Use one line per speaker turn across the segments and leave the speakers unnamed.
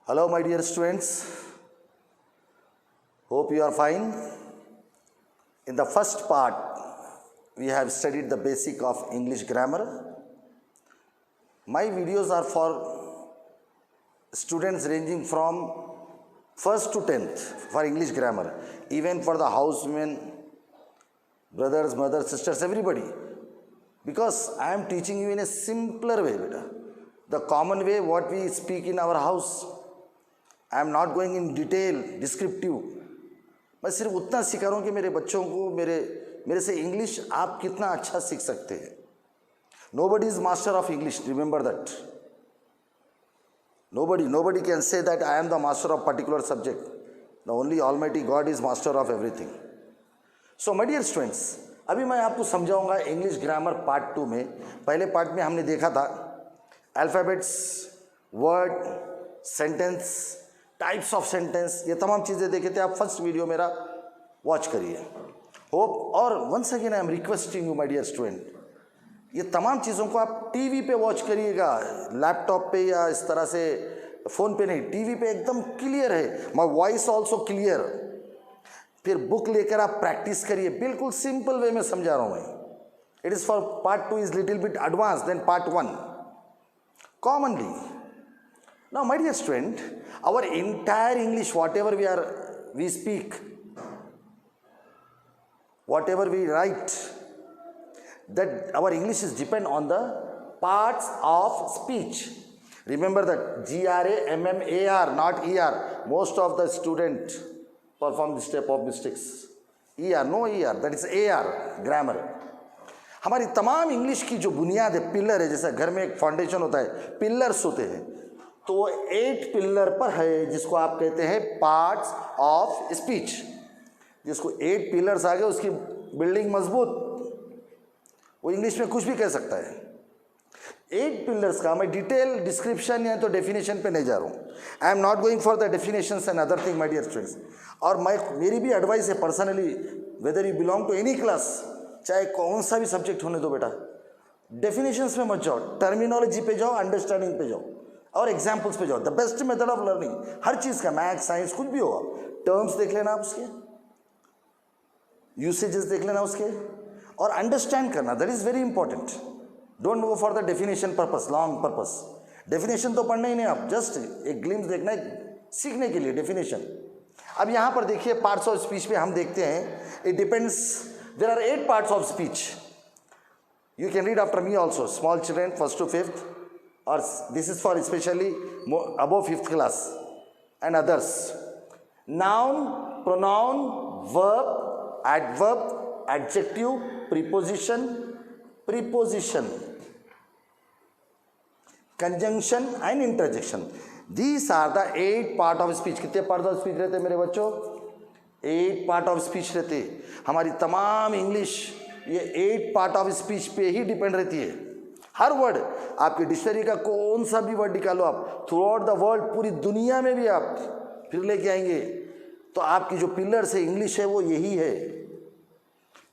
Hello, my dear students. Hope you are fine. In the first part, we have studied the basic of English grammar. My videos are for students ranging from 1st to 10th for English grammar, even for the housemen, brothers, mothers, sisters, everybody. Because I am teaching you in a simpler way, beta. The common way what we speak in our house. I am not going in detail, descriptive. मैं सिर्फ उतना सिखा रहा हूँ कि मेरे बच्चों को मेरे से इंग्लिश आप कितना अच्छा सीख सकते हैं. Nobody is master of English. Remember that. Nobody can say that I am the master of particular subject. The only Almighty God is master of everything. So my dear students, अभी मैं आपको समझाऊंगा इंग्लिश ग्रामर पार्ट 2 में. पहले part में हमने देखा था alphabets, word, sentence, types of sentence, ये तमाम चीज़ें देखे थे. आप फर्स्ट वीडियो मेरा वॉच करिए. होप. और once again I am requesting you my dear student, ये तमाम चीज़ों को आप टीवी पे वॉच करिएगा, लैपटॉप पे या इस तरह से फ़ोन पे नहीं. टीवी पे एकदम क्लियर है, माय वॉइस ऑल्सो क्लियर. फिर बुक लेकर आप प्रैक्टिस करिए. बिल्कुल सिंपल वे में समझा रहा हूँ मैं. It is for part 2 is little bit advance then part 1 commonly. Now, my dear student, our entire English, whatever we speak, whatever we write, that our English is depend on the parts of speech. Remember that GRAMMAR, not ER. Most of the student perform this type of mistakes. ER, no ER, that is AR, grammar. हमारी तमाम English की जो बुनियाद है, pillar है, जैसा घर में एक फाउंडेशन होता है, पिलर्स होते हैं, तो वो 8 पिलर पर है जिसको आप कहते हैं पार्ट्स ऑफ स्पीच. जिसको 8 पिलर्स आ गए उसकी बिल्डिंग मजबूत. वो इंग्लिश में कुछ भी कह सकता है. 8 पिलर्स का मैं डिटेल डिस्क्रिप्शन या तो डेफिनेशन पे नहीं जा रहा हूँ. I am not going for the definitions and other thing my dear students. और मेरी भी एडवाइस है personally, whether you belong to any class, चाहे कौन सा भी सब्जेक्ट होने दो बेटा, डेफिनेशंस में मत जाओ, टर्मिनोलॉजी पे जाओ, अंडरस्टैंडिंग पे जाओ और एग्जाम्पल्स पे जाओ. The best method of learning हर चीज़ का, मैथ्स, साइंस, कुछ भी होगा, टर्म्स देख लेना आप उसके, यूसेजेस देख लेना उसके, और अंडरस्टैंड करना. That is very important. Don't go for the definition purpose, long purpose. Definition तो पढ़ना ही नहीं, आप जस्ट एक ग्लिम्स देखना है सीखने के लिए डेफिनेशन. अब यहाँ पर देखिए पार्ट्स ऑफ स्पीच पे हम देखते हैं. It depends, there are 8 parts of speech. You can read after me also. Small children 1st to 5th, or this is for especially above 5th class and others. Noun, pronoun, verb, adverb, adjective, preposition, conjunction and interjection. These are the 8 part of speech. कितने part of speech रहते हैं मेरे बच्चों? 8 part of speech रहते हैं. हमारी तमाम English ये 8 part of speech पे ही डिपेंड रहती है. हर वर्ड आपकी डिक्शनरी का कौन सा भी वर्ड निकालो आप, थ्रू आउट द वर्ल्ड, पूरी दुनिया में भी आप फिर लेके आएंगे, तो आपकी जो पिलर्स है इंग्लिश है वो यही है,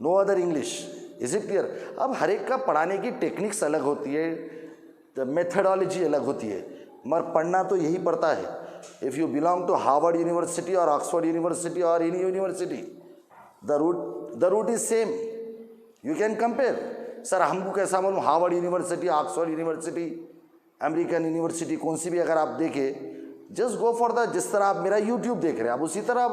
no other English. Is it clear? अब हर एक का पढ़ाने की टेक्निक्स अलग होती है, द मेथडोलॉजी अलग होती है, मगर पढ़ना तो यही पड़ता है. If you belong to Harvard University और ऑक्सफोर्ड यूनिवर्सिटी और any university, the root is same. You can compare. Sir हमको कैसा मालूम Harvard University, Oxford University, American University, कौन सी भी अगर आप देखें, जस्ट गो फॉर द, जिस तरह आप मेरा यूट्यूब देख रहे हैं आप उसी तरह आप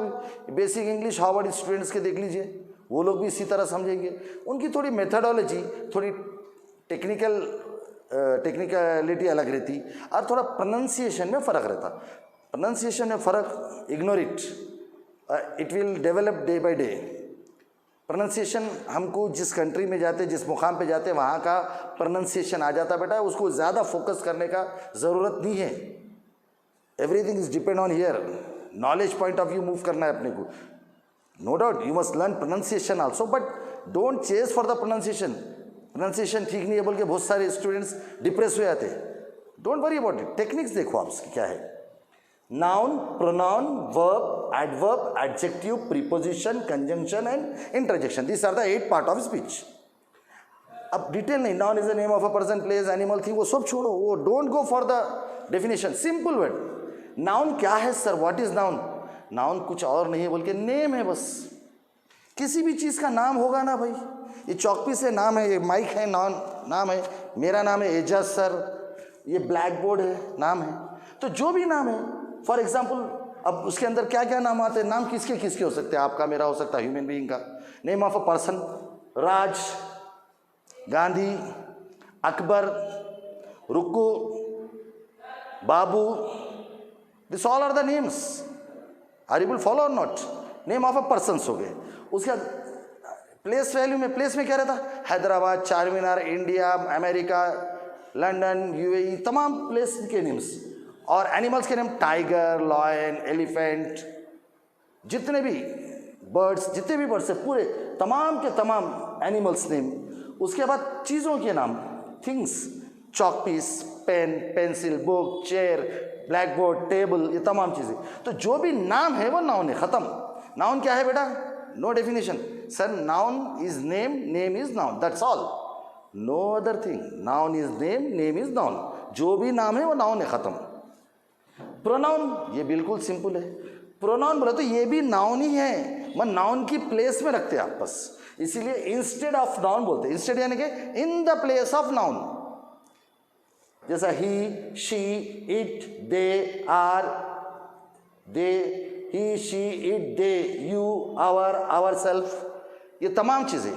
बेसिक इंग्लिश हार्वर्ड स्टूडेंट्स के देख लीजिए, वो लोग भी इसी तरह समझेंगे. उनकी थोड़ी मेथडोलॉजी, थोड़ी टेक्निकलिटी अलग रहती, और थोड़ा प्रोनाउंसिएशन में फ़र्क रहता. प्रोनाउंसिएशन में फ़र्क, ignore it, it will develop day by day. Pronunciation हमको जिस कंट्री में जाते, जिस मुकाम पे जाते, वहाँ का प्रोनाउंसिएशन आ जाता बेटा, उसको ज़्यादा फोकस करने का ज़रूरत नहीं है. Everything is depend on here. Knowledge point of view move करना है अपने को. No doubt you must learn pronunciation also, but don't chase for the pronunciation. Pronunciation ठीक नहीं है बोल के बहुत सारे स्टूडेंट्स डिप्रेस हो जाते हैं. Don't worry about it. Techniques देखो आप उसकी क्या है. Noun, pronoun, verb, adverb, adjective, preposition, conjunction and interjection. These are the 8 part of speech. अब डिटेल नहीं, noun is the name of a person, place, animal, thing, वो सब छोड़ो, वो don't go for the definition. Simple word. Noun क्या है sir, what is noun? Noun कुछ और नहीं है बोल के नेम है बस। किसी भी चीज़ का नाम होगा ना भाई, ये चौकपीस है नाम है, ये माइक है नाम है, मेरा नाम है एजाज सर, ये ब्लैक बोर्ड है नाम है। तो जो भी नाम है, फॉर एग्जाम्पल अब उसके अंदर क्या क्या नाम आते हैं, नाम किसके किसके हो सकते हैं, आपका मेरा हो सकता है, ह्यूमन बीइंग का। Name of a person, Raj, Gandhi, Akbar, Rukku, Babu, this all are the names. Are you will follow or not? Name of a persons हो गए। उसके बाद प्लेस वैल्यू में, प्लेस में क्या रहता? हैदराबाद, चार मीनार, इंडिया, अमेरिका, लंदन, यूएई, तमाम प्लेस के नेम्स। और एनिमल्स के नेम टाइगर, लॉयन, एलिफेंट, जितने भी बर्ड्स, जितने भी बर्ड्स है पूरे तमाम के तमाम एनिमल्स नेम। उसके बाद चीज़ों के नाम, things, chalk piece, pen, pencil, book, blackboard बोर्ड, टेबल, ये तमाम चीज़ें। तो जो भी नाम है वो नाउन है, ख़त्म। नाउन क्या है बेटा? No definition sir, noun is name, name is noun, that's all, no other thing. Noun is name, name is noun, जो भी नाम है वो नाउन है, ख़त्म। प्रोनाउन ये बिल्कुल सिंपल है। प्रोनाउन बोला तो ये भी नाउन ही है, मैं नाउन की प्लेस में रखते हैं आप बस, इसीलिए इंस्टेड ऑफ नाउन बोलते हैं। इंस्टेड यानी कि in the place of noun, he she, it, they, are, they, he, she, it, they, you, our, आवर, आवर सेल्फ, ये तमाम चीज़ें,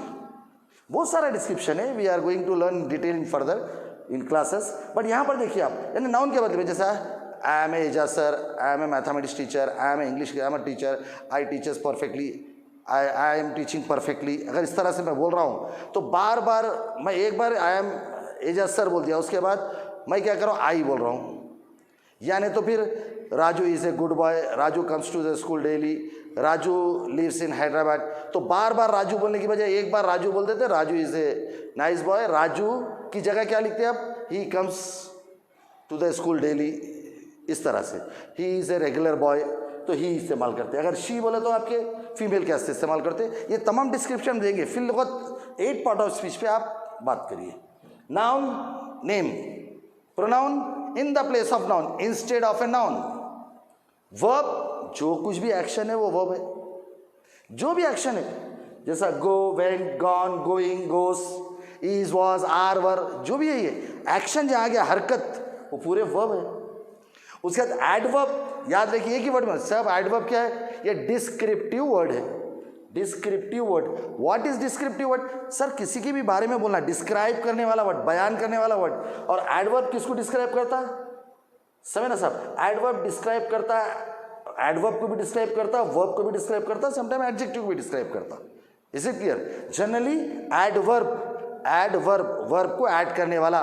बहुत सारा डिस्क्रिप्शन है। We are going to learn detail further in classes. But यहाँ पर देखिए आप, यानी नाउन के मतलब जैसा I am Ejaz sir, I am a mathematics teacher, I am a English grammar teacher, I teachers perfectly, I am teaching perfectly. अगर इस तरह से मैं बोल रहा हूँ तो बार बार मैं एक बार आई एम एजाज सर बोल दिया, उसके बाद मैं क्या कर रहा हूँ, आई बोल रहा हूँ। यानी तो फिर Raju is a good boy, Raju comes to the school daily, Raju lives in Hyderabad. तो बार बार राजू बोलने की बजाय एक बार राजू बोल देते, Raju is a nice boy. Raju की जगह क्या लिखते हैं आप? He comes to the school daily, इस तरह से। He is a regular boy, तो ही इस्तेमाल करते हैं। अगर शी बोले तो आपके फीमेल कैसे इस्तेमाल करते हैं, ये तमाम डिस्क्रिप्शन देंगे। फिर लगभग 8 पार्ट ऑफ स्पीच पे आप बात करिए। Noun, name, pronoun in the place of noun, instead of a noun. Verb, जो कुछ भी एक्शन है वो वर्ब है, जो भी एक्शन है, जैसा go, went, gone, going, goes, is, was, are, were, जो भी है ये एक्शन जहाँ गया, हरकत, वो पूरे वर्ब है। उसके बाद एडवर्ब, याद रखिए एक ही वर्ड में सब। एडवर्ब क्या है? ये डिस्क्रिप्टिव वर्ड है, descriptive word. What is descriptive word? Sir किसी के भी बारे में बोलना, डिस्क्राइब करने वाला वर्ड, बयान करने वाला वर्ड। और एडवर्ब किसको डिस्क्राइब करता है? समझ ना साहब, एडवर्ब डिस्क्राइब करता है, एडवर्ब को भी डिस्क्राइब करता है, वर्ब को भी डिस्क्राइब करता है, समटाइम एडजेक्टिव को भी डिस्क्राइब करता है। Is it clear? Generally adverb, adverb verb को ऐड करने वाला।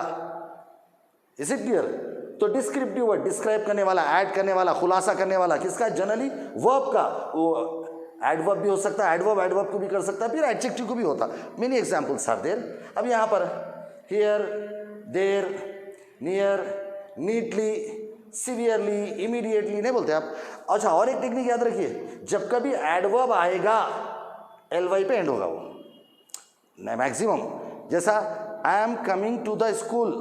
Is it clear? तो डिस्क्रिप्टिव वर्ड, डिस्क्राइब करने वाला, ऐड करने वाला, खुलासा करने वाला, किसका? जनरली वर्ब का। वो एडवर्ब भी हो सकता है, एडवर्ब एडवर्ब को भी कर सकता है, फिर एडजेक्टिव को भी होता। Many examples are there. अब यहाँ पर here, there, near, neatly, severely, immediately नहीं बोलते आप। अच्छा, और एक टेक्निक याद रखिए, जब कभी एडवर्ब आएगा एल-वाई पे एंड होगा वो मैक्सिमम। जैसा I am coming to the school,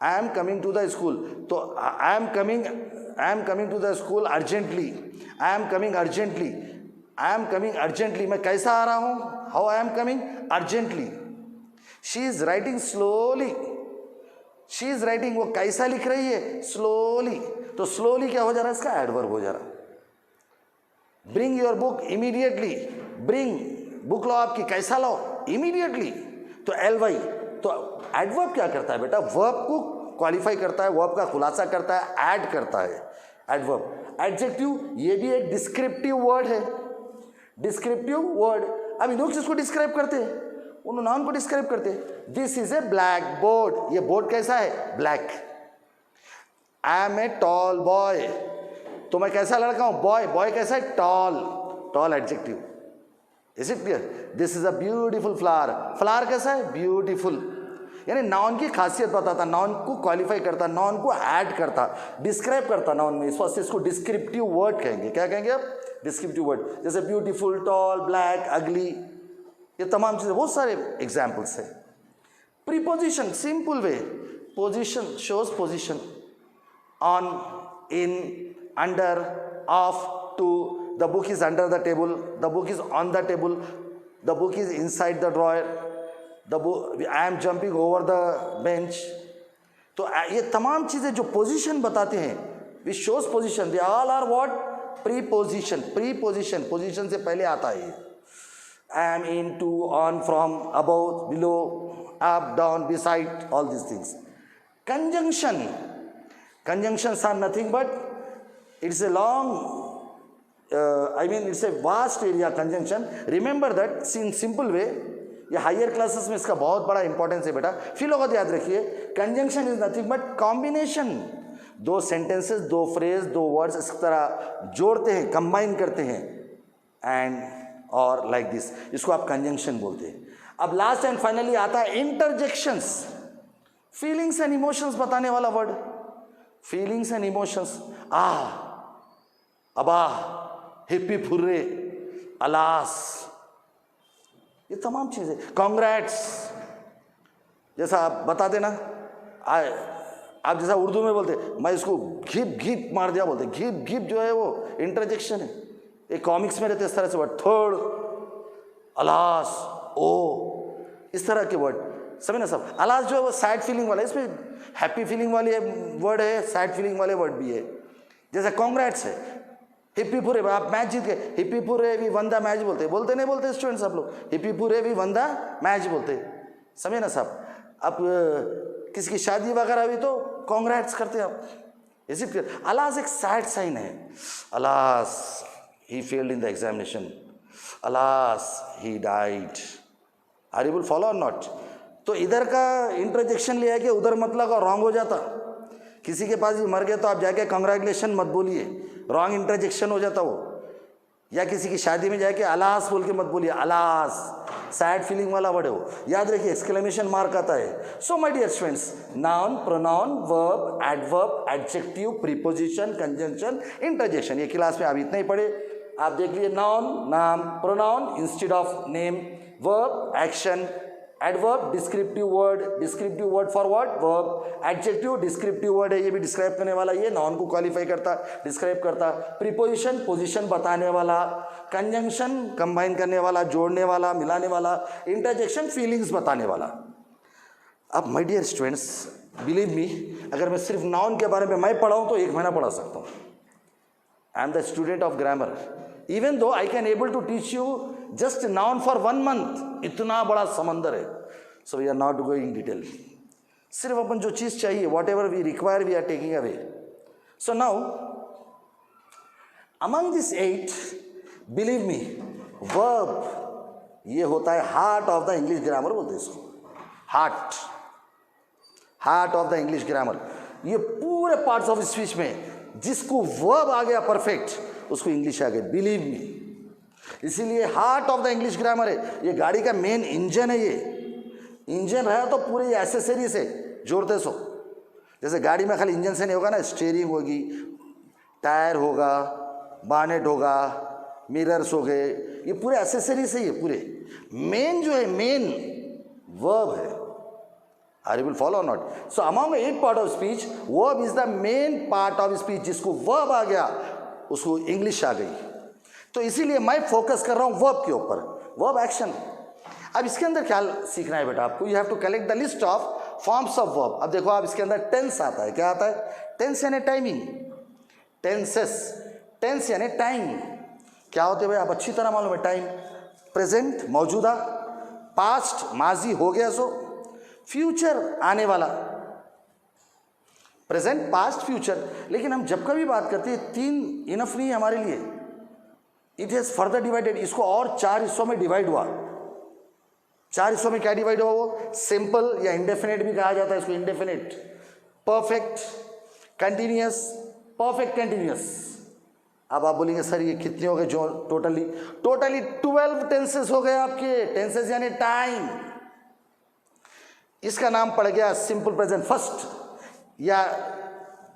I am coming to the school, तो I am coming to the school urgently, I am coming urgently, I am coming urgently, मैं कैसा आ रहा हूँ? How I am coming urgently. She is writing slowly, she is writing, वो कैसा लिख रही है? स्लोली। तो स्लोली क्या हो जा रहा है? इसका एडवर्ब हो जा रहा है। Bring your book immediately, bring, book लो आपकी, कैसा लो? इमीडिएटली। तो एल-वाई, तो एडवर्ब क्या करता है बेटा? वर्ब को क्वालिफाई करता है, वर्ब का खुलासा करता है, ऐड करता है एडवर्ब। एडजेक्टिव ये भी एक डिस्क्रिप्टिव वर्ड है, डिस्क्रिप्टिव वर्ड। अब इन लोग किसको डिस्क्राइब करते हैं? उन नाउन को डिस्क्राइब करते हैं। This is a black board, ये बोर्ड कैसा है? Black. I am a tall boy, तो मैं कैसा लड़का हूं? बॉय। बॉय कैसा है? Tall, tall adjective. Is it clear? This is a beautiful flower, flower कैसा है? ब्यूटीफुल। यानी नाउन की खासियत बताता, नाउन को क्वालिफाई करता, नाउन को ऐड करता, डिस्क्राइब करता नाउन में। इस वास्ते इसको डिस्क्रिप्टिव वर्ड कहेंगे। क्या कहेंगे आप? Descriptive word. जैसे ब्यूटीफुल, टॉल, ब्लैक, अगली, ये तमाम चीज़ें, बहुत सारे एग्जाम्पल्स हैं। Preposition, simple way, position shows position, on, in, under, off, to. The book is under the table. The book is on the table. The book is inside the drawer. The book, I am jumping over the bench. तो ये तमाम चीज़ें जो position बताते हैं, which shows position, they all are what? Preposition. Preposition. Position से पहले आता है. I am in, to, on, from, above, below, up, down, beside, all these things. Conjunction. Conjunctions are nothing but it's a long, it's a vast area conjunction. Remember that in simple way. ये higher classes में इसका बहुत बड़ा importance है बेटा. फिर लोग याद रखिए, conjunction is nothing but combination. दो सेंटेंसेस, दो फ्रेज, दो वर्ड्स इस तरह जोड़ते हैं, कंबाइन करते हैं, एंड और लाइक दिस, इसको आप कंजंक्शन बोलते हैं. अब लास्ट एंड फाइनली आता है इंटरजेक्शंस. फीलिंग्स एंड इमोशंस बताने वाला वर्ड. Feelings and emotions. अबा, हिप्पी फुर्रे, अलास, ये तमाम चीज़ें. कॉन्ग्रेट्स, जैसा आप बता देना, आप जैसा उर्दू में बोलते, मैं इसको घिप घिप मार दिया बोलते. घिप घिप जो है वो इंटरजेक्शन है. एक कॉमिक्स में रहते इस तरह से वर्ड. थर्ड, अलास, ओ, इस तरह के वर्ड. समझे ना सब. अलास जो है वो सैड फीलिंग वाला है, इसमें हैप्पी फीलिंग वाले वर्ड है, सैड फीलिंग वाले वर्ड भी है. जैसे कॉन्ग्रेट्स है, हिप्पी पूरे, आप मैच जीत गए, हिप्पी पूरे वी वन द मैच बोलते. बोलते नहीं बोलते स्टूडेंट्स आप लोग? हिप्पी पूरे वी वन द मैच बोलते. समझे ना साहब. अब किसी की शादी वगैरह हुई तो कॉन्ग्रेट्स करते हैं आप. Is it clear? अलास एक सैड साइन है. Alas, he failed in the examination. Alas, he died. Are you will follow or not? तो इधर का इंटरजेक्शन लिया है कि उधर मतलब का रॉन्ग हो जाता. किसी के पास भी मर गया तो आप जाके कंग्रेचुलेशन मत बोलिए, रॉन्ग इंटरजेक्शन हो जाता वो. या किसी की शादी में जाके अलास बोल के मत बोलिए. अलास सैड फीलिंग वाला वर्ड है वो. याद रखिए, एक्सक्लेमेशन मार्क आता है. So my dear students, noun, pronoun, verb, adverb, adjective, preposition, conjunction, interjection, ये क्लास में आप इतना ही पढ़े. आप देख लीजिए, नाउन नाम, pronoun instead of name, verb action, adverb descriptive word for word, verb, adjective descriptive word है, ये भी डिस्क्राइब करने वाला, ये नाउन को क्वालिफाई करता, डिस्क्राइब करता. प्रीपोजिशन पोजीशन बताने वाला, कंजंक्शन कंबाइन करने वाला, जोड़ने वाला, मिलाने वाला, इंटरजेक्शन फीलिंग्स बताने वाला. अब my dear students, believe me, अगर मैं सिर्फ नाउन के बारे में मैं पढ़ाऊँ तो 1 महीना पढ़ा सकता हूँ. I am the student of grammar. Even though I can able to teach you just noun for 1 month. इतना बड़ा समंदर है. So we are not going detail. सिर्फ अपन जो चीज़ चाहिए, whatever we require, we are taking away. So now among this 8, believe me, verb ये होता है heart of the English grammar बोलते हैं इसको. Heart of the English grammar. ये पूरे पार्ट्स ऑफ स्पीच में जिसको वर्ब आ गया परफेक्ट, उसको इंग्लिश आ गई. Believe me. इसीलिए heart of the English grammar है. ये गाड़ी का मेन इंजन है. ये इंजन रहा तो पूरे एसेसरी से जोड़ते सो. जैसे गाड़ी में खाली इंजन से नहीं होगा ना, स्टीयरिंग होगी, टायर होगा, बानेट होगा, मिरर्स हो गए, ये पूरे एसेसरी से. ये पूरे मेन जो है, मेन वर्ब है. Are you will follow or not? So among 8 part of speech, verb is the main part of speech. जिसको वर्ब आ गया उसको इंग्लिश आ गई. तो इसीलिए मैं फोकस कर रहा हूं वर्ब के ऊपर, वर्ब एक्शन. अब इसके अंदर क्या सीखना है बेटा आपको? You have to collect the list of forms of verb. अब देखो, आप इसके अंदर टेंस आता है. क्या आता है? टेंस यानी टाइमिंग. टेंसेस, टेंस यानी टाइम. क्या होते हैं भाई? आप अच्छी तरह मालूम है. टाइम, प्रेजेंट मौजूदा, पास्ट माजी हो गया सो, फ्यूचर आने वाला. Present, past, future. लेकिन हम जब कभी बात करते हैं, 3 इनफ नहीं है हमारे लिए. It has further divided. इसको और 4 हिस्सों में डिवाइड हुआ. 4 हिस्सों में क्या डिवाइड हुआ? वो सिंपल या इंडेफिनेट भी कहा जाता है इसको. Indefinite, perfect, continuous, perfect continuous. अब आप बोलेंगे सर ये कितने हो गए? जो टोटली 12 टेंसेस हो गए आपके. टेंसेस यानी टाइम. इसका नाम पड़ गया सिंपल प्रेजेंट फर्स्ट, या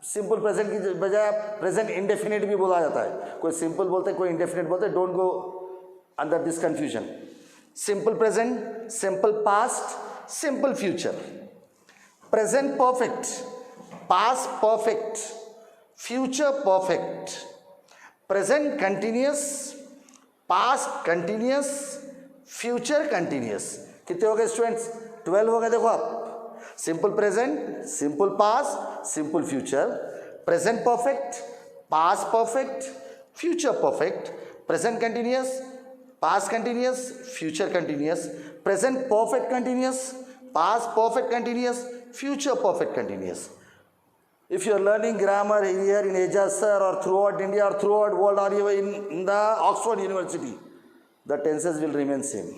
सिंपल प्रेजेंट की बजाय प्रेजेंट इंडेफिनेट भी बोला जाता है. कोई सिंपल बोलते, कोई इंडेफिनेट बोलते. Don't go under this confusion. Simple present, simple past, simple future. Present perfect, past perfect, future perfect, present continuous, past continuous, future continuous. कितने हो गए स्टूडेंट्स? 12 हो गए। देखो आप, simple present, simple past, simple future, present perfect, past perfect, future perfect, present continuous, past continuous, future continuous, present perfect continuous, past perfect continuous, future perfect continuous. If you are learning grammar here in Ajas sir, or throughout India or throughout world, or even in the Oxford University, the tenses will remain same.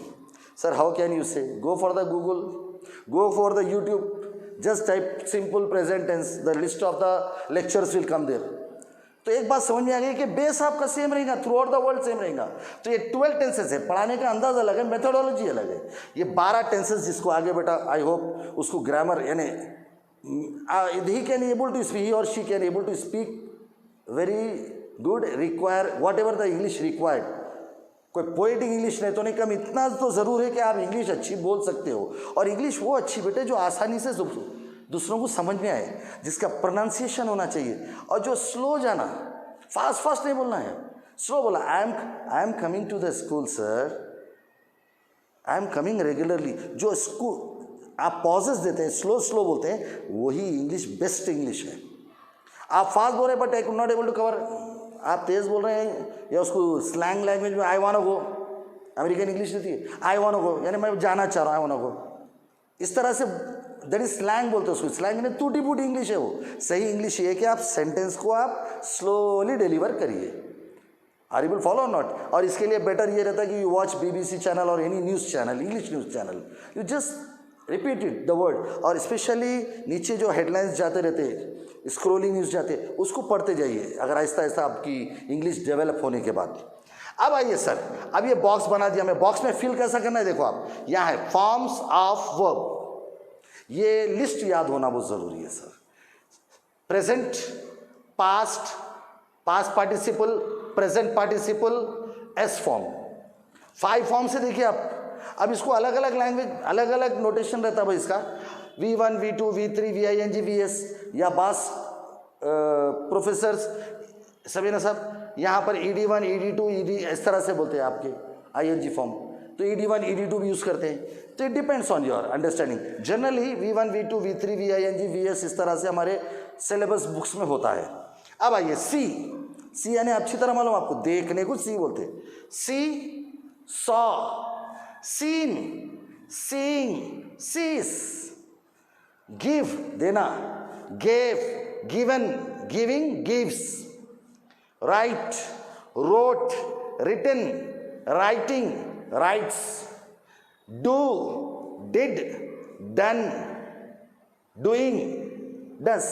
Sir, how can you say? Go for the Google, go for the YouTube, just type simple present tense, the list of the lectures will come there. तो एक बात समझ में आ गई कि base आपका same रहेगा, through out the world same रहेगा। तो ये 12 टेंसेस है, पढ़ाने का अंदाज अलग है, मेथोडोलॉजी अलग है। ये 12 टेंसेस जिसको आगे बेटा आई होप उसको ग्रामर यानी he can able to speak, he और she can able to speak very good, require whatever the English required. कोई पोएटिक इंग्लिश नहीं तो नहीं, कम इतना तो ज़रूर है कि आप इंग्लिश अच्छी बोल सकते हो, और इंग्लिश वो अच्छी बेटे जो आसानी से दूसरों को समझ में आए, जिसका प्रोनाउंसिएशन होना चाहिए, और जो स्लो जाना, फास्ट नहीं बोलना है, स्लो बोला। I am coming to the school sir, I am coming regularly. जो स्कूल आप पॉजेस देते हैं, स्लो बोलते हैं, वही इंग्लिश बेस्ट इंग्लिश है। आप फास्ट बोल रहे हैं but I could not able to cover, आप तेज़ बोल रहे हैं, या उसको स्लैंग लैंग्वेज में I want to go, American English रहती है, आई वांट टू गो यानी मैं जाना चाह रहा हूँ, आई वांट टू गो, इस तरह से दैट इज स्लैंग बोलते हैं उसको। स्लैंग में टूटी फूटी इंग्लिश है वो। सही इंग्लिश ये है कि आप सेंटेंस को आप स्लोली डिलीवर करिए। Are you will follow not? और इसके लिए बेटर ये रहता है कि यू वॉच BBC चैनल और any news channel, English news channel, you just repeat it the word, और स्पेशली नीचे जो हेडलाइंस जाते रहते हैं, स्क्रोलिंग न्यूज़ जाते हैं, उसको पढ़ते जाइए, अगर आहिस्ता आहिस्ता आपकी इंग्लिश डेवलप होने के बाद। अब आइए सर, अब ये बॉक्स बना दिया मैं, बॉक्स में फिल कैसा करना है देखो आप, यहाँ है फॉर्म्स ऑफ वर्ब, ये लिस्ट याद होना बहुत ज़रूरी है sir. Present, past, past participle, present participle, s form, 5 form से देखिए आप। अब इसको अलग अलग लैंग्वेज, अलग अलग नोटेशन रहता है भाई इसका, V1, V2, V3, VING, VS, या बास प्रोफेसर्स सभी ना सब यहाँ पर ED1, ED2, ED इस तरह से बोलते हैं आपके ING फॉर्म, तो ED1, ED2 भी यूज़ करते हैं। तो it depends on your understanding. Generally V1, V2, V3, VING, VS इस तरह से हमारे सिलेबस बुक्स में होता है। अब आइए सी यानी अच्छी तरह मालूम आपको, देखने को सी बोलते हैं। See, saw, seen, seeing, sees, give देना, gave, given, giving, gives, write, wrote, written, writing, writes, do, did, done, doing, does.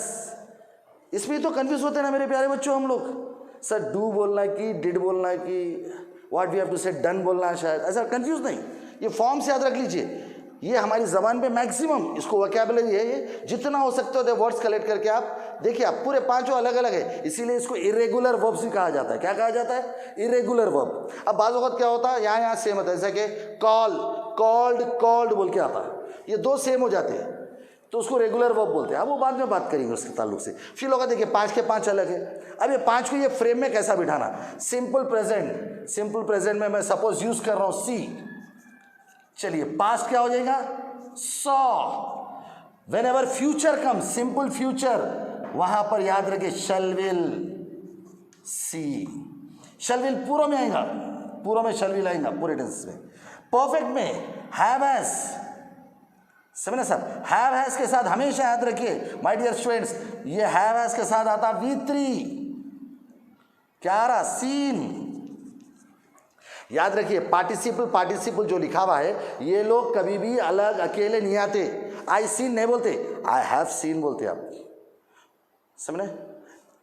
इसमें तो कंफ्यूज होते हैं ना मेरे प्यारे बच्चों हम लोग, सर डू बोलना है कि डिड बोलना है कि व्हाट वी हैव टू से डन बोलना है, शायद ऐसा कंफ्यूज नहीं। ये फॉर्म्स याद रख लीजिए, ये हमारी ज़बान पे मैक्सिमम इसको वोकैबुलरी है, ये जितना हो सकते हो वर्ड्स कलेक्ट करके आप देखिए। आप पूरे 5 अलग अलग है, इसीलिए इसको इरेगुलर वर्ब्स भी कहा जाता है। क्या कहा जाता है? Irregular verb. अब बाज़ वक़्त क्या होता है, यहाँ सेम होता है, जैसे कि कॉल, कॉल्ड, कॉल्ड बोल के आता है, ये 2 सेम हो जाते हैं, तो उसको रेगुलर वर्ब बोलते हैं। अब वो बाद में बात करेंगे उसके ताल्लुक से। फिर लोग देखिए 5 के 5 अलग है। अब ये 5 को ये फ्रेम में कैसा बिठाना, सिंपल प्रेजेंट, सिंपल प्रेजेंट में मैं सपोज यूज़ कर रहा हूँ सी, चलिए पास्ट क्या हो जाएगा, saw. When ever future come, simple future, वहां पर याद रखिए शैल विल, सी। शैल विल पूर्व में आएगा, पूर्व में शैल विल आएगा पूरे टेंस में। परफेक्ट में हैव हैज, समझना सर, हैव हैज के साथ हमेशा याद रखिए माय डियर स्टूडेंट्स, ये हैव हैज के साथ आता V3, क्या आ रहा, सीन। याद रखिए पार्टिसिपल, पार्टिसिपल जो लिखा हुआ है, ये लोग कभी भी अलग अकेले नहीं आते। आई सीन नहीं बोलते, आई हैव सीन बोलते आप, समझे?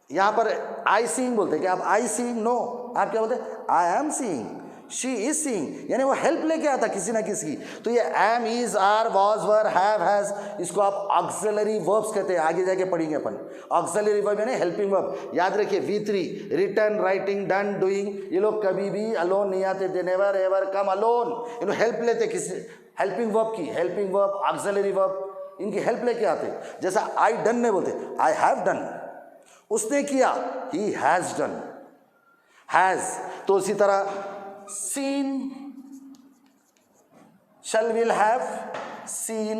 यहाँ पर आई सीइंग बोलते, क्या आप आई सीइंग? नो, आप क्या बोलते, I am seeing, she is seeing, यानी वो हेल्प लेके आता किसी ना किसी की। तो ये am, is, are, was, were, have, has, इसको आप ऑक्सिलरी वर्ब्स कहते हैं। आगे जाके पढ़ेंगे अपन ऑक्सिलरी वर्ब यानी हेल्पिंग वर्ब। याद रखिए V3, written, writing, done, doing, ये लोग कभी भी अलोन नहीं आते, they never ever come alone. इन्होंने हेल्प लेते किसी हेल्पिंग वर्ब की, हेल्पिंग वर्ब, ऑक्सिलरी वर्ब, इनकी हेल्प लेके आते। जैसा आई डन नहीं बोलते, आई हैव डन। उसने किया, ही हैज डन, हैज। तो इसी तरह scene, shall will have seen,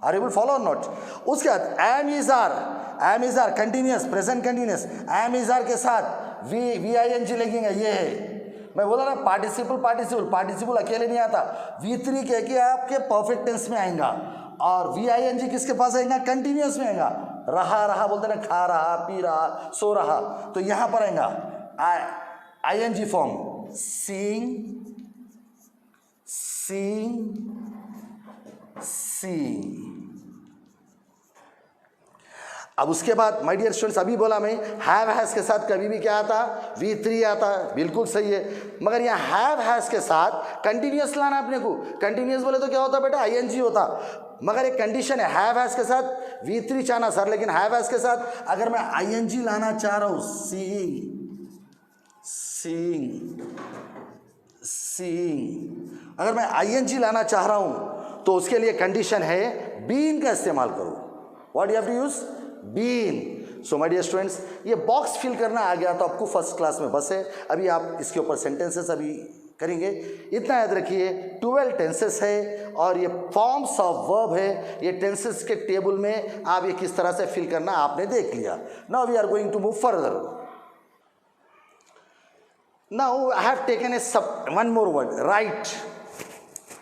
are you able to follow or not? उसके बाद am is are continuous, present continuous, am is are के साथ ing लगेंगे। ये है, मैं बोला ना पार्टिसिपल अकेले नहीं आता, V3 कह के आपके परफेक्ट टेंस में आएगा, और ing किसके पास आएगा? कंटिन्यूस में आएगा। रहा बोलते ना, खा रहा, पी रहा, सो रहा, तो यहां पर आएगा ing फॉर्म, seeing। अब उसके बाद माय डियर स्टूडेंट्स, अभी बोला मैं हैव हैज के साथ कभी भी क्या आता? V3 आता, बिल्कुल सही है। मगर यहाँ हैव हैज के साथ कंटिन्यूस लाना अपने को। कंटिन्यूस बोले तो क्या होता बेटा? ing होता। मगर एक कंडीशन है, हैव हैज के साथ V3 चाहना सर, लेकिन हैव हैज के साथ अगर मैं ing लाना चाह रहा हूँ, सीइंग, अगर मैं ing लाना चाह रहा हूं तो उसके लिए कंडीशन है बीन का इस्तेमाल करो। What you have to use? Been. So my dear students, ये बॉक्स फिल करना आ गया तो आपको फर्स्ट क्लास में बस है। अभी आप इसके ऊपर सेंटेंसेस अभी करेंगे। इतना याद रखिए, 12 टेंसेस है और ये फॉर्म्स ऑफ वर्ब है। ये टेंसेस के टेबल में आप ये किस तरह से फिल करना आपने देख लिया। Now we are going to move further. Now I have taken one more word, right।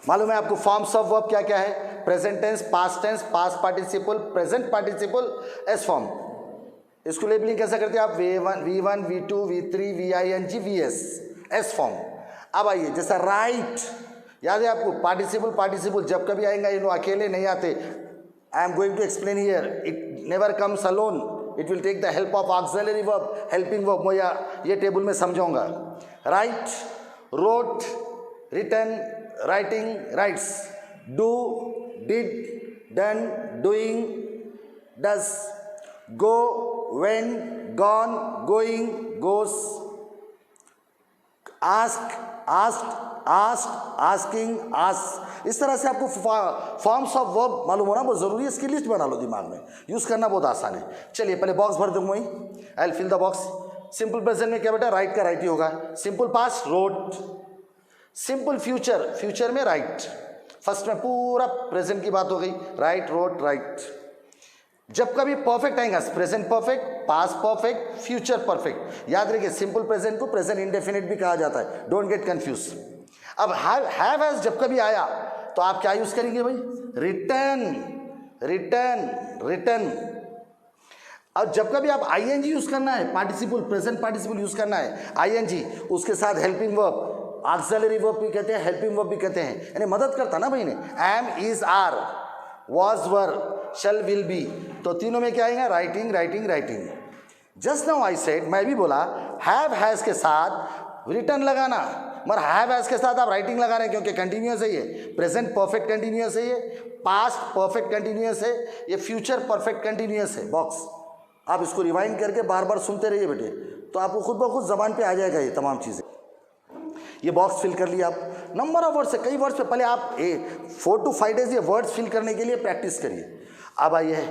मालूम है आपको फॉर्म्स ऑफ वर्ब क्या क्या है? Present tense, past tense, past participle, present participle, s form. इसको लेबलिंग कैसे करते हैं आप? V1, V2, V3, VING, VS, S form. अब आइए, जैसा राइट, याद है आपको? पार्टिसिपल जब कभी आएगा, ये लोग अकेले नहीं आते। I am going to explain here, it never comes alone, it will take the help of auxiliary verb, helping verb. मैं ये टेबल में समझाऊंगा। Write, wrote, written, writing, writes, do, did, done, doing, does, go, went, gone, going, goes, ask, asked, asking, ask. इस तरह से आपको forms of verb मालूम होना बहुत जरूरी है। इसकी लिस्ट बना लो दिमाग में, यूज करना बहुत आसान है। चलिए पहले बॉक्स भर दूंगा, I will fill the box. Simple present में क्या बेटा? राइट का राइट ही होगा। Simple past wrote, simple future में राइट। फर्स्ट में पूरा प्रेजेंट की बात हो गई, राइट, रोट, राइट। जब कभी परफेक्ट आएगा, present perfect, past perfect, future perfect. याद रखिए, सिंपल प्रेजेंट को प्रेजेंट इंडेफिनिट भी कहा जाता है, डोंट गेट कंफ्यूज। अब हैव हैज जब कभी आया तो आप क्या यूज करेंगे भाई? रिटर्न। और जब कभी आप ing यूज करना है, पार्टिसिपल, प्रेजेंट पार्टिसिपल यूज करना है, ing, उसके साथ हेल्पिंग वर्ब, ऑक्सिलरी वर्ब भी कहते हैं, हेल्पिंग वर्ब भी कहते हैं, यानी मदद करता ना भाई ने। Am, is, are, was, were, shall, will be, तो तीनों में क्या आएगा? Writing. Just now I said, मैं भी बोला हैव हैज के साथ रिटर्न लगाना, मगर हैव हैज के साथ आप राइटिंग लगा रहे हैं क्योंकि कंटिन्यूअस है। ये प्रेजेंट परफेक्ट कंटिन्यूअस है, ये पास्ट परफेक्ट कंटिन्यूअस है, ये फ्यूचर परफेक्ट कंटिन्यूअस है। बॉक्स आप इसको रिवाइंड करके बार बार सुनते रहिए बेटे, तो आपको खुद ब खुद जबान पे आ जाएगा ये तमाम चीज़ें। ये बॉक्स फिल कर लिया आप। नंबर ऑफ वर्ड्स है, कई वर्ड्स पे पहले आप 4 to 5 डेज ये वर्ड्स फिल करने के लिए प्रैक्टिस करिए। अब आइए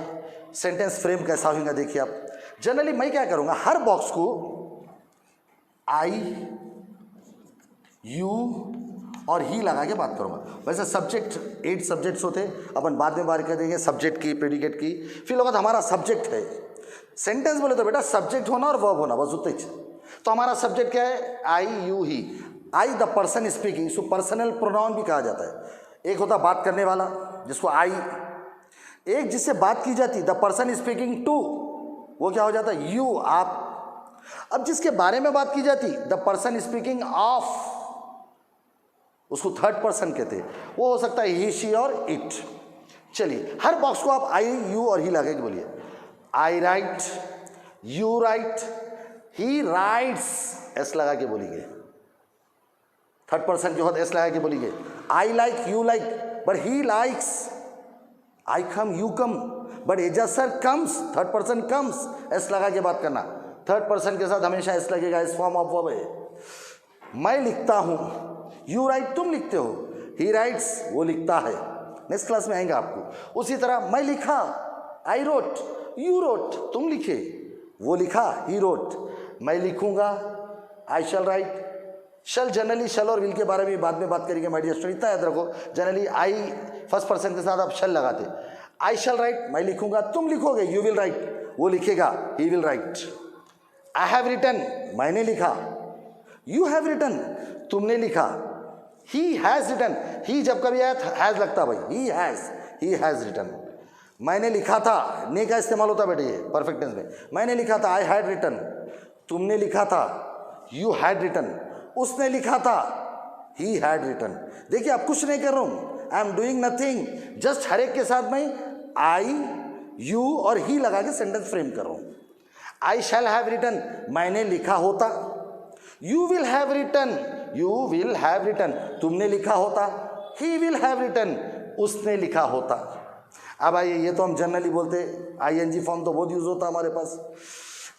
सेंटेंस फ्रेम कैसा होगा देखिए आप। जनरली मैं क्या करूँगा, हर बॉक्स को आई, यू और ही लगा के बात करूँगा। वैसे सब्जेक्ट 8 सब्जेक्ट्स होते, अपन बाद में बात कर देंगे सब्जेक्ट की, प्रेडिकेट की। फिर होगा तो हमारा सब्जेक्ट है। सेंटेंस बोले तो बेटा सब्जेक्ट होना और वर्ब होना, बस उतना ही। तो हमारा सब्जेक्ट क्या है? I, you, he. I the person speaking, इसको पर्सनल प्रोनाउन भी कहा जाता है। एक होता बात करने वाला जिसको आई, एक जिससे बात की जाती द पर्सन स्पीकिंग टू, वो क्या हो जाता है? यू, आप। अब जिसके बारे में बात की जाती द पर्सन स्पीकिंग ऑफ, उसको थर्ड पर्सन कहते हैं, वो हो सकता है ही, शी और इट। चलिए हर बॉक्स को आप आई, यू और ही लगा के बोलिए। I write, you write, he writes, S लगा के बोलिए। थर्ड पर्सन के बाद एस लगा के बोलिए। I like, you like, but he likes. I come, you come, but Ejaz sir comes, third person comes, S लगा के बात करना। थर्ड पर्सन के साथ हमेशा एस लगेगा, इस फॉर्म ऑफ वर्ब है। मैं लिखता हूं, यू राइट, तुम लिखते हो, ही राइट्स, वो लिखता है। नेक्स्ट क्लास में आएंगे आपको। उसी तरह मैं लिखा, आई रोट, यू रोट, तुम लिखे, वो लिखा, ही रोट। मैं लिखूंगा, आई शैल राइट। शल जनरली शल और विल के बारे में बाद में बात करेंगे माय डियर स्टूडेंट, इतना याद रखो। जनरली आई फर्स्ट पर्सन के साथ आप शल लगाते। आई शैल राइट, मैं लिखूंगा, तुम लिखोगे, यू विल राइट, वो लिखेगा, he will write. I have written, मैंने लिखा। यू हैव रिटन, तुमने लिखा। ही हैज रिटन, ही जब कभी आया हैज लगता भाई, ही हैज रिटन। मैंने लिखा था, ने का इस्तेमाल होता बेटे ये परफेक्ट टेंस में। मैंने लिखा था, आई हैड रिटन। तुमने लिखा था, यू हैड रिटन। उसने लिखा था, ही हैड रिटन। देखिए आप कुछ नहीं कर रहा हूं, I am doing nothing, just हर एक के साथ मैं आई, यू और ही लगा के सेंटेंस फ्रेम कर रहा हूं। आई शैल हैव रिटन, मैंने लिखा होता। You will have written, you will have written, तुमने लिखा होता। ही विल हैव रिटन, उसने लिखा होता। अब आइए, ये तो हम जनरली बोलते, आईएनजी फॉर्म तो बहुत यूज होता हमारे पास।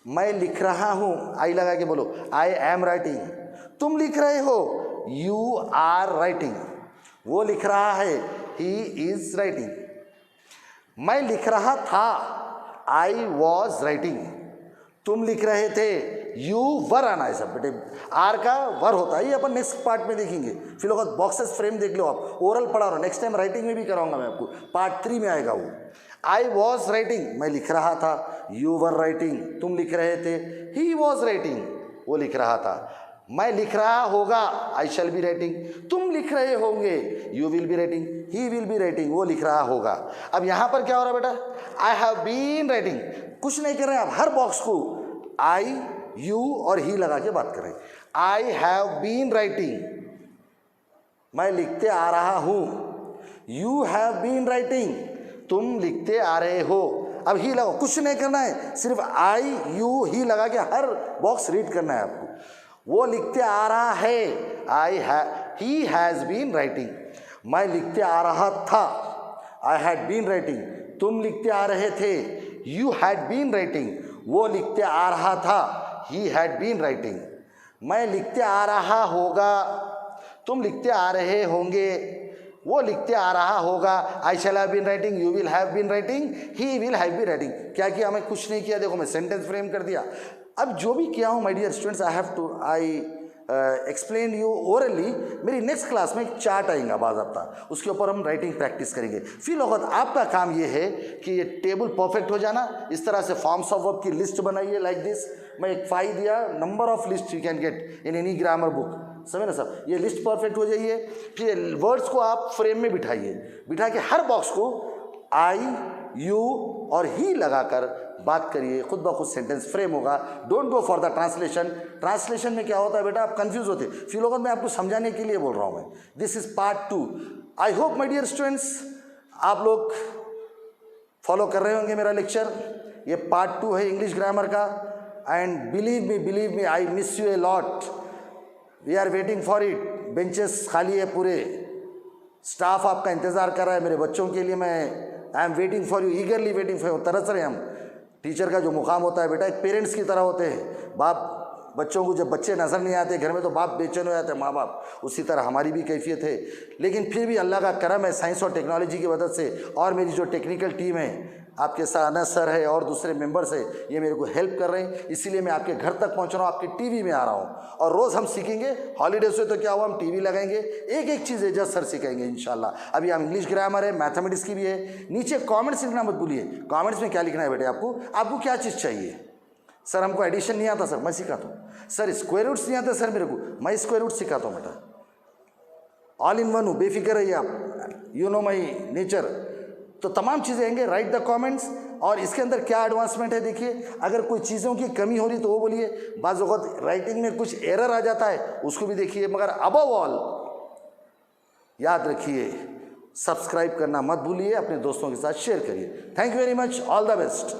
मैं लिख रहा हूं, आई लगा के बोलो, आई एम राइटिंग। तुम लिख रहे हो, यू आर राइटिंग। वो लिख रहा है, ही इज राइटिंग। मैं लिख रहा था, आई वॉज राइटिंग। तुम लिख रहे थे, यू वर आना है सब बेटे, आर का वर होता है, ये अपन नेक्स्ट पार्ट में देखेंगे। फिर लोग बॉक्सेस फ्रेम देख लो आप, ओरल पढ़ा रहा हूँ, नेक्स्ट टाइम राइटिंग में भी कराऊंगा मैं आपको, पार्ट 3 में आएगा वो। आई वॉज राइटिंग, मैं लिख रहा था। यू वर राइटिंग, तुम लिख रहे थे। ही वॉज राइटिंग, वो लिख रहा था। मैं लिख रहा होगा, आई शैल बी राइटिंग। तुम लिख रहे होंगे, you will be writing. He will be writing, वो लिख रहा होगा। अब यहां पर क्या हो रहा है बेटा, आई हैव बीन राइटिंग। कुछ नहीं कर रहे हैं आप, हर बॉक्स को आई, यू और ही लगा के बात कर रहे हैं। आई हैव बीन राइटिंग, मैं लिखते आ रहा हूं। यू हैव बीन राइटिंग, तुम लिखते आ रहे हो। अब ही लगाओ, कुछ नहीं करना है, सिर्फ आई, यू, ही लगा के हर बॉक्स रीड करना है आपको। वो लिखते आ रहा है, ही हैज बीन राइटिंग। मैं लिखते आ रहा था, आई हैड बीन राइटिंग। तुम लिखते आ रहे थे, यू हैड बीन राइटिंग। वो लिखते आ रहा था, ही हैड बीन राइटिंग। मैं लिखते आ रहा होगा, तुम लिखते आ रहे होंगे। वो लिखते आ रहा होगा, I shall have been writing, you will have been writing, he will have been writing. क्या किया, मैं कुछ नहीं किया, देखो मैं सेंटेंस फ्रेम कर दिया। अब जो भी किया हूँ my dear students, I explain you orally. मेरी नेक्स्ट क्लास में एक चार्ट आएगा बाज़ाब्ता, उसके ऊपर हम राइटिंग प्रैक्टिस करेंगे। फिर वक्त आपका काम ये है कि ये टेबल परफेक्ट हो जाना। इस तरह से फॉर्म्स ऑफ वर्ब की लिस्ट बनाइए लाइक दिस। मैं एक 5 दिया, number of list you can get in any grammar book, समझे ना सब। ये लिस्ट परफेक्ट हो जाइए। फिर वर्ड्स को आप फ्रेम में बिठाइए, बिठा के हर बॉक्स को आई, यू और ही लगाकर बात करिए, खुद ब खुद सेंटेंस फ्रेम होगा। Don't go for the translation. Translation में क्या होता है बेटा, आप कंफ्यूज होते। फिर लोगों मैं आपको समझाने के लिए बोल रहा हूँ मैं। This is part 2। I hope my dear students आप लोग फॉलो कर रहे होंगे मेरा लेक्चर। ये पार्ट 2 है इंग्लिश ग्रामर का। And believe me I miss you a lot. We are waiting for it. Benches खाली है पूरे, स्टाफ आपका इंतज़ार कर रहा है मेरे बच्चों के लिए। मैं I am waiting for you, ईगरली waiting for you. तरस रहे हम। टीचर का जो मुकाम होता है बेटा, एक पेरेंट्स की तरह होते हैं। बाप बच्चों को, जब बच्चे नज़र नहीं आते घर में तो बाप बेचैन हो जाते हैं, माँ बाप। उसी तरह हमारी भी कैफियत है। लेकिन फिर भी अल्लाह का करम है, साइंस और टेक्नोलॉजी की मदद से, और मेरी जो टेक्निकल टीम है, आपके साथ अनस सर है और दूसरे मेंबर्स है, ये मेरे को हेल्प कर रहे हैं। इसीलिए मैं आपके घर तक पहुंच रहा हूँ, आपके टीवी में आ रहा हूँ। और रोज़ हम सीखेंगे। हॉलीडेज से तो क्या हुआ, हम टीवी लगाएंगे, एक एक चीज़ एजाज सर सिखाएंगे इंशाल्लाह। अभी हम इंग्लिश ग्रामर है, मैथमेटिक्स की भी है। नीचे कॉमेंट्स लिखना मत भूलिए। कॉमेंट्स में क्या लिखना है बेटे, आपको क्या चीज़ चाहिए। सर हमको एडिशन नहीं आता, सर मैं सिखाता हूँ। सर स्क्वायर रूट्स नहीं आते सर मेरे को, मैं स्क्वायर रूट सिखाता हूँ बेटा। ऑल इन वन हूँ, बेफिक्र रहिए आप। You know my nature. तो तमाम चीज़ें आएंगे। Right the comments. और इसके अंदर क्या एडवांसमेंट है देखिए। अगर कोई चीज़ों की कमी हो रही तो वो बोलिए। बाज़ वक़्त राइटिंग में कुछ एरर आ जाता है, उसको भी देखिए। मगर अबव ऑल याद रखिए, सब्सक्राइब करना मत भूलिए, अपने दोस्तों के साथ शेयर करिए। Thank you very much, all the best.